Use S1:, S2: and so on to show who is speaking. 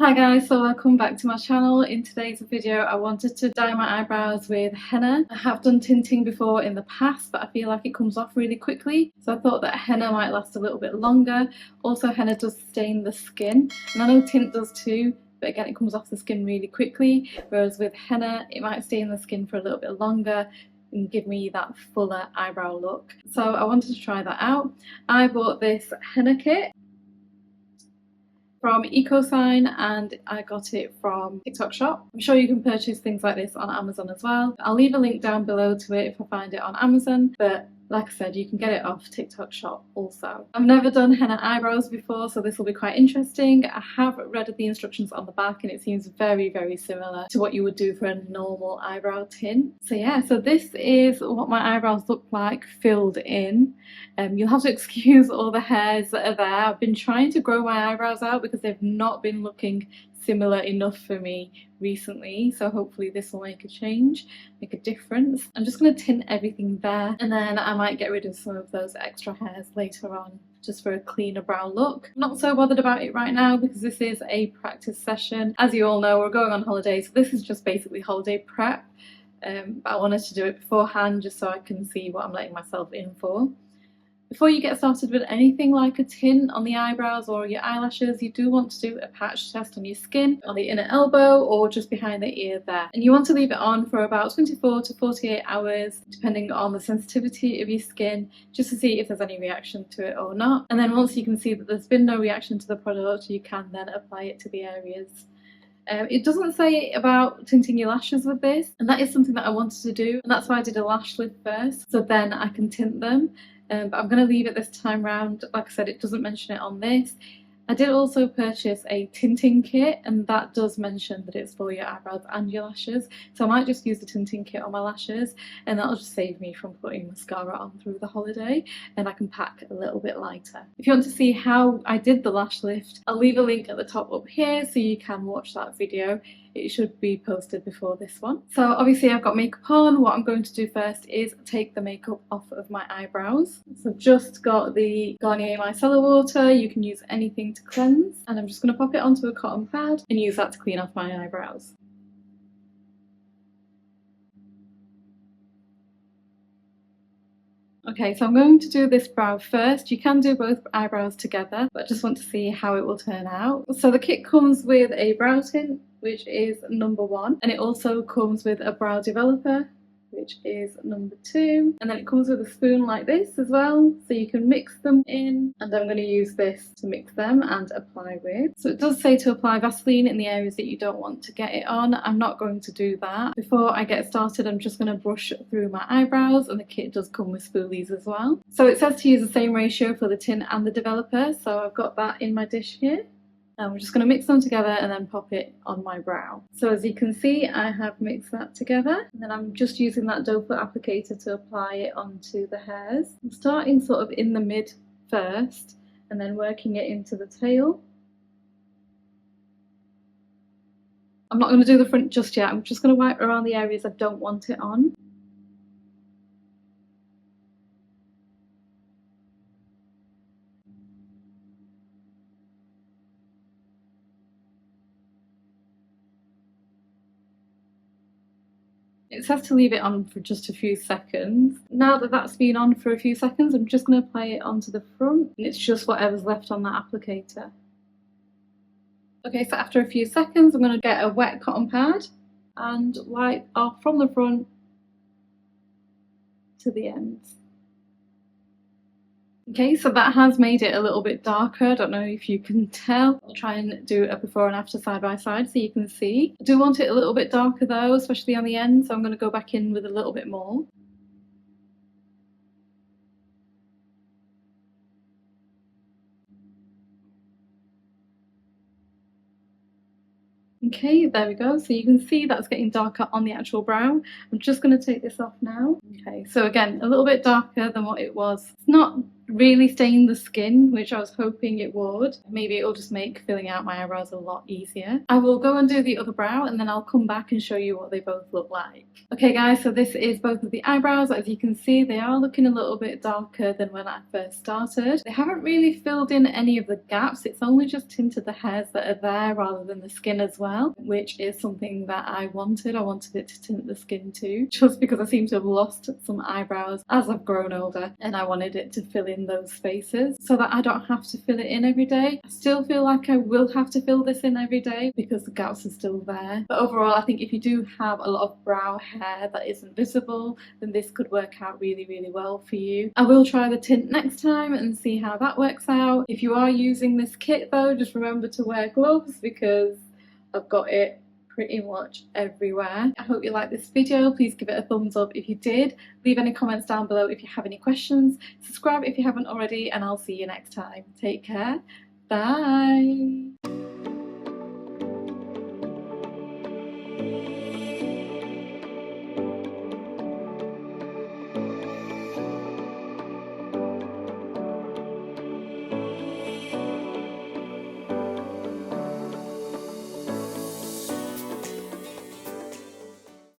S1: Hi guys, so welcome back to my channel. In today's video I wanted to dye my eyebrows with henna. I have done tinting before in the past, but I feel like it comes off really quickly, so I thought that henna might last a little bit longer. Also, henna does stain the skin, and I know tint does too, but again it comes off the skin really quickly, whereas with henna it might stay in the skin for a little bit longer and give me that fuller eyebrow look. So I wanted to try that out. I bought this henna kit from EcoSign and I got it from TikTok shop. I'm sure you can purchase things like this on Amazon as well. I'll leave a link down below to it if I find it on Amazon, but like I said, you can get it off TikTok shop also. I've never done henna eyebrows before, so this will be quite interesting. I have read the instructions on the back and it seems very similar to what you would do for a normal eyebrow tint. So yeah, so this is what my eyebrows look like filled in. You'll have to excuse all the hairs that are there. I've been trying to grow my eyebrows out because they've not been looking similar enough for me recently, so hopefully this will make a change, make a difference. I'm just going to tint everything there, and then I might get rid of some of those extra hairs later on just for a cleaner brow look. I'm not so bothered about it right now because this is a practice session. As you all know, we're going on holiday, so this is just basically holiday prep, but I wanted to do it beforehand just so I can see what I'm letting myself in for. Before you get started with anything like a tint on the eyebrows or your eyelashes, you do want to do a patch test on your skin, on the inner elbow or just behind the ear there. And you want to leave it on for about 24 to 48 hours, depending on the sensitivity of your skin, just to see if there's any reaction to it or not. And then once you can see that there's been no reaction to the product, you can then apply it to the areas. It doesn't say about tinting your lashes with this, and that is something that I wanted to do, and that's why I did a lash lift first, so then I can tint them. But I'm going to leave it this time round. Like I said, it doesn't mention it on this. I did also purchase a tinting kit, and that does mention that it's for your eyebrows and your lashes, so I might just use the tinting kit on my lashes, and that'll just save me from putting mascara on through the holiday, and I can pack a little bit lighter. If you want to see how I did the lash lift, I'll leave a link at the top up here so you can watch that video. It should be posted before this one. So obviously I've got makeup on. What I'm going to do first is take the makeup off of my eyebrows. So I've just got the Garnier Micellar Water. You can use anything to cleanse. And I'm just going to pop it onto a cotton pad and use that to clean off my eyebrows. Okay, so I'm going to do this brow first. You can do both eyebrows together, but I just want to see how it will turn out. So the kit comes with a brow tint, which is number 1, and it also comes with a brow developer, which is number 2, and then it comes with a spoon like this as well, so you can mix them in, and I'm going to use this to mix them and apply with. So it does say to apply Vaseline in the areas that you don't want to get it on. I'm not going to do that. Before I get started, I'm just going to brush through my eyebrows, and the kit does come with spoolies as well. So it says to use the same ratio for the tint and the developer, so I've got that in my dish here. And we're just going to mix them together and then pop it on my brow. So as you can see, I have mixed that together, and then I'm just using that doe foot applicator to apply it onto the hairs. I'm starting sort of in the mid first and then working it into the tail. I'm not going to do the front just yet. I'm just going to wipe around the areas I don't want it on. It says to leave it on for just a few seconds. Now that that's been on for a few seconds, I'm just going to apply it onto the front, and it's just whatever's left on that applicator. Okay, so after a few seconds, I'm going to get a wet cotton pad and wipe off from the front to the ends. Okay, so that has made it a little bit darker. I don't know if you can tell. I'll try and do a before and after side by side so you can see. I do want it a little bit darker though, especially on the end, so I'm going to go back in with a little bit more. Okay, there we go. So you can see that's getting darker on the actual brow. I'm just going to take this off now. Okay, so again, a little bit darker than what it was. It's not really stain the skin, which I was hoping it would. Maybe it'll just make filling out my eyebrows a lot easier. I will go and do the other brow and then I'll come back and show you what they both look like. Okay guys, so this is both of the eyebrows. As you can see, they are looking a little bit darker than when I first started. They haven't really filled in any of the gaps, it's only just tinted the hairs that are there rather than the skin as well, which is something that I wanted. I wanted it to tint the skin too, just because I seem to have lost some eyebrows as I've grown older, and I wanted it to fill in those spaces so that I don't have to fill it in every day. I still feel like I will have to fill this in every day because the gaps are still there, but overall I think if you do have a lot of brow hair that isn't visible, then this could work out really well for you. I will try the tint next time and see how that works out. If you are using this kit though, just remember to wear gloves because I've got it pretty much everywhere. I hope you liked this video. Please give it a thumbs up if you did. Leave any comments down below if you have any questions. Subscribe if you haven't already, and I'll see you next time. Take care. Bye.